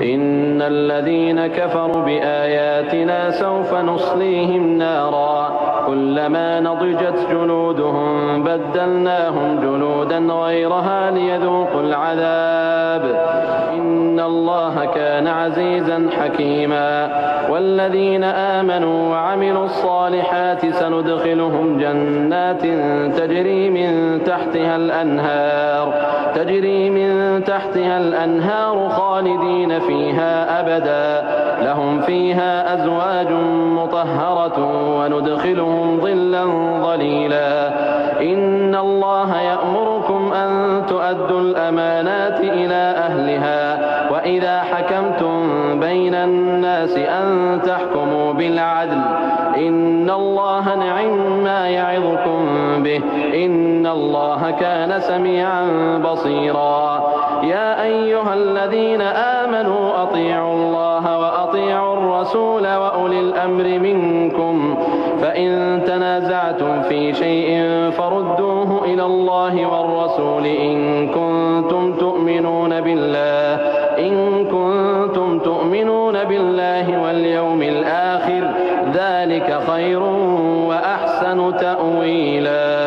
إن الذين كفروا بآياتنا سوف نصليهم نارا كلما نضجت جلودهم بدلناهم جلودا غيرها ليذوقوا العذاب إن الله كان عزيزا حكيما. والذين آمنوا وعملوا الصالحات سندخلهم جنات تجري من تحتها الأنهار خالدين فيها أبدا لهم فيها أزواج مطهرة وندخلهم ظلا ظليلا. إن الله يأمركم أن تؤدوا الأمانات إلى أهلها وإذا حكمتم بين الناس أن تحكموا بالعدل إن الله نعم ما يعظكم به إن الله كان سميعا بصيرا. يا أيها الذين آمنوا أطيعوا الله وأطيعوا الرسول وأولي الأمر منكم فإن تنازعتم في شيء فردوه إلى الله والرسول إن كنتم تؤمنون بالله واليوم الآخر ذلك خير وأحسن تأويلا.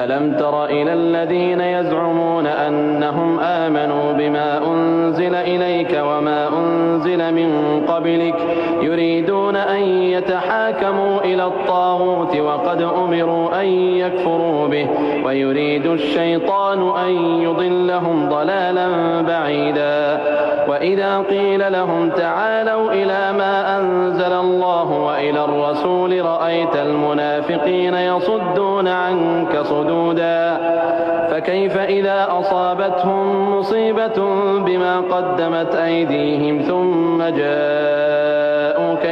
ألم تر إلى الذين يزعمون أنهم آمنوا بما أنزل إليك وما أنزل من قبلك يريدون أن يتحاكموا إلى الطاغوت وقد أمروا أن يكفروا به ويريد الشيطان أن يضلهم ضلالا بعيدا. وإذا قيل لهم تعالوا إلى ما أنزل الله وإلى الرسول رأيت المنافقين يصدون عنك صدودا. فكيف إذا أصابتهم مصيبة بما قدمت أيديهم ثم جاءوك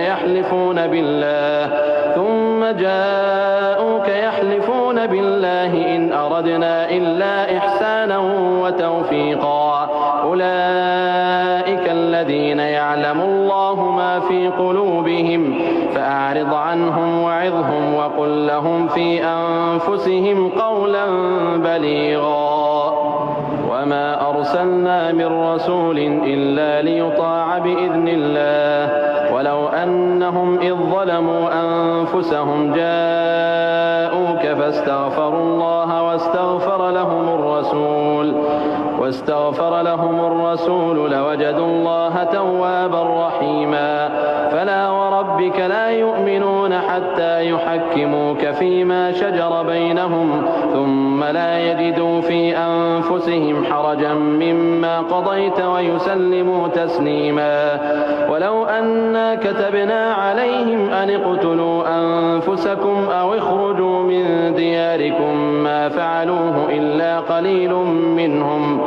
يحلفون بالله إن أردنا إلا إحسانا وتوفيقا أولئك الذين يعلم الله ما في قلوبهم فأعرض عنهم وعظهم وقل لهم في أنفسهم قولا بليغا. وما أرسلنا من رسول إلا ليطاع بإذن الله ولو أنهم إذ ظلموا أنفسهم جاءوك فاستغفروا الله واستغفر لهم الرسول لوجدوا الله توابا رحيما. فلا وربك لا يؤمنون حتى يحكموك فيما شجر بينهم ثم لا يجدوا في أنفسهم حرجا مما قضيت ويسلموا تسليما. ولو أنا كتبنا عليهم أن اقتلوا أنفسكم أو اخرجوا من دياركم ما فعلوه إلا قليل منهم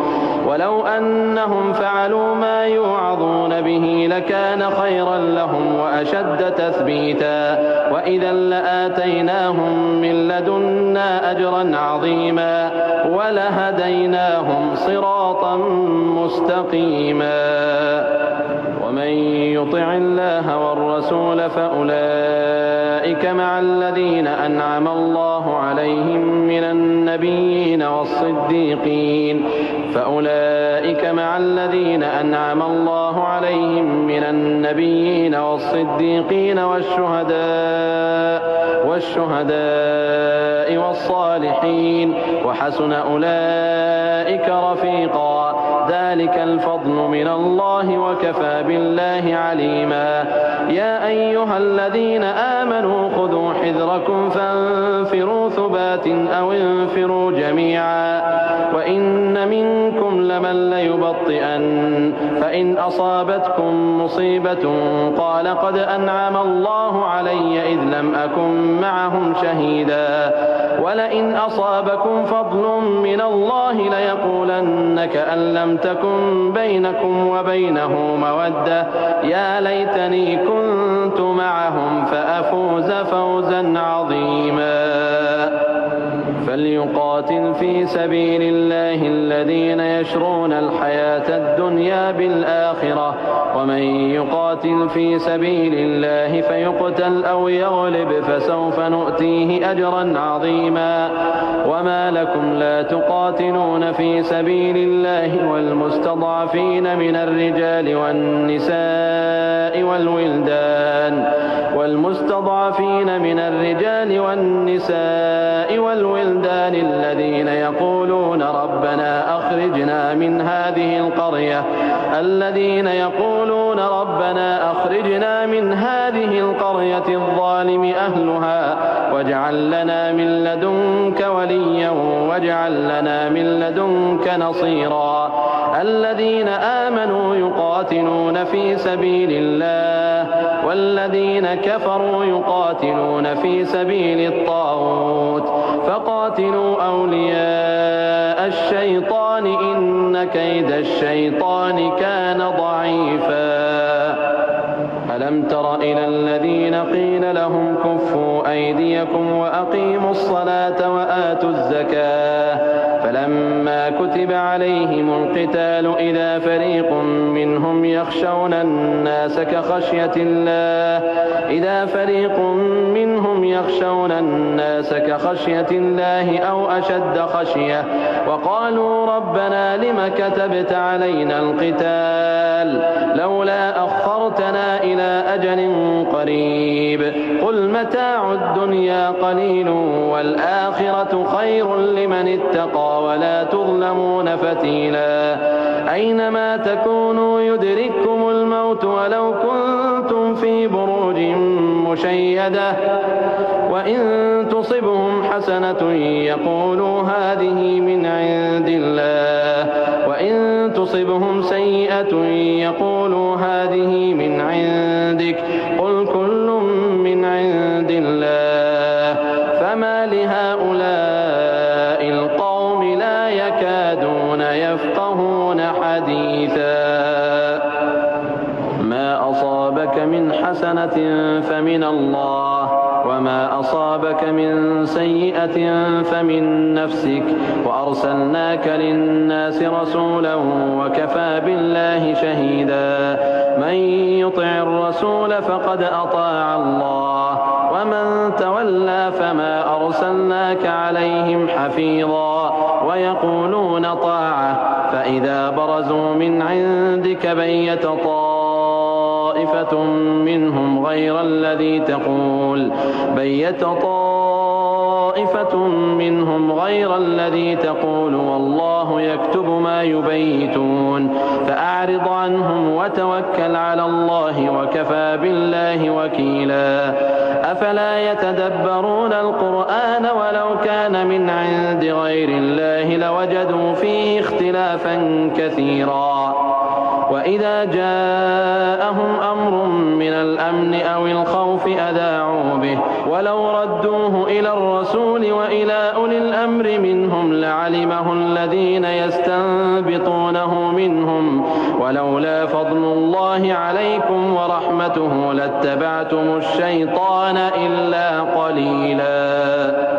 ولو أنهم فعلوا ما يوعظون به لكان خيرا لهم وأشد تثبيتا وإذا لآتيناهم من لدنا أجرا عظيما ولهديناهم صراطا مستقيما. ومن يطع الله والرسول فأولئك مع الذين أنعم الله عليهم من النبيين والصديقين والشهداء والصالحين وحسن أولئك رفيقا. ذلك الفضل من الله وكفى بالله عليما. يا أيها الذين آمنوا خذوا حذركم فانفروا ثبات أو انفروا جميعا وإن منكم لمن ليبطئن فإن أصابتكم مصيبة قال قد أنعم الله علي إذ لم أكن معهم شهيدا ولئن أصابكم فضل من الله ليقولن كأن لم تكن بينكم وبينه مودة يا ليتني كنت معهم فأفوز فوزا عظيما. فليقاتل في سبيل الله الذين يشرون الحياة الدنيا بالآخرة ومن يقاتل في سبيل الله فيقتل أو يغلب فسوف نؤتيه أجرا عظيما. وما لكم لا تقاتلون في سبيل الله والمستضعفين من الرجال والنساء الذين يقولون ربنا أخرجنا من هذه القرية الظالم أهلها واجعل لنا من لدنك وليا واجعل لنا من لدنك نصيرا. الذين آمنوا يقاتلون في سبيل الله والذين كفروا يقاتلون في سبيل الطاغوت فقاتلوا أولياء الشيطان إن كيد الشيطان كان ضعيفا. ألم تر إلى الذين قيل لهم كفوا أيديكم وأقيموا الصلاة وآتوا الزكاة فلما كتب عليهم القتال إذا فريق منهم يخشون الناس كخشية الله أو أشد خشية وقالوا ربنا لم كتبت علينا القتال لولا أخرتنا إلى أجل قريب قل متاع الدنيا قليل والآخرة خير لمن اتقى ولا تظلمون فتيلا. أينما تكونوا يدرككم الموت ولو كنتم في بروج مشيدة وإن تصبهم حسنة يقولوا هذه من عند الله وإن تصبهم سيئة يقولوا هذه من عندك قل كل من عند الله فما لهؤلاء القوم لا يكادون يفقهون حديثا. ما أصابك من حسنة فمن الله وما أصابك من سيئة فمن نفسك وأرسلناك للناس رسولا وكفى بالله شهيدا. من يطع الرسول فقد أطاع الله ومن تولى فما أرسلناك عليهم حفيظا. ويقولون طاعة فإذا برزوا من عندك بيت طائفة منهم غير الذي تقول والله يكتب ما يبيتون فأعرض عنهم وتوكل على الله وكفى بالله وكيلا. أفلا يتدبرون القرآن ولو كان من عند غير الله لوجدوا فيه اختلافا كثيرا. وإذا جاءهم أمر من الأمن أو الخوف أذاعوا به ولو ردوه إلى الرسول وإلى أولي الأمر منهم لعلمه الذين يستنبطونه منهم ولولا فضل الله عليكم ورحمته لاتبعتم الشيطان إلا قليلا.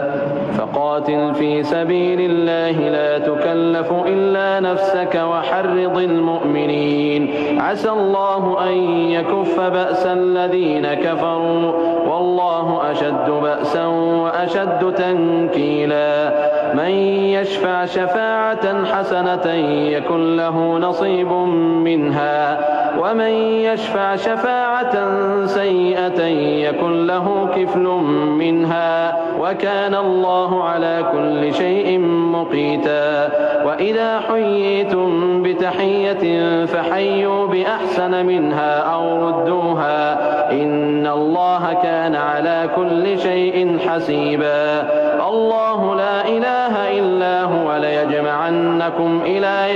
فقاتل في سبيل الله لا تكلف إلا نفسك وحرض المؤمنين عسى الله أن يكف بأس الذين كفروا والله أشد بأسا وأشد تنكيلا. من يشفع شفاعة حسنة يكن له نصيب منها ومن يشفع شفاعة سيئة يكن له كفل منها وكان الله على كل شيء مقيتا. وإذا حييتم بتحية فحيوا بأحسن منها أو ردوها إن الله كان على كل شيء حسيبا. الله لا إله إلا هو ليجمعنكم إلى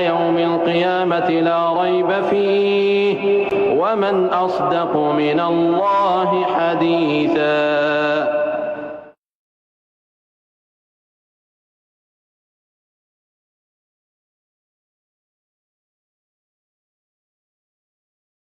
يوم القيامة لا ريب فيه ومن أصدق من الله حديثا.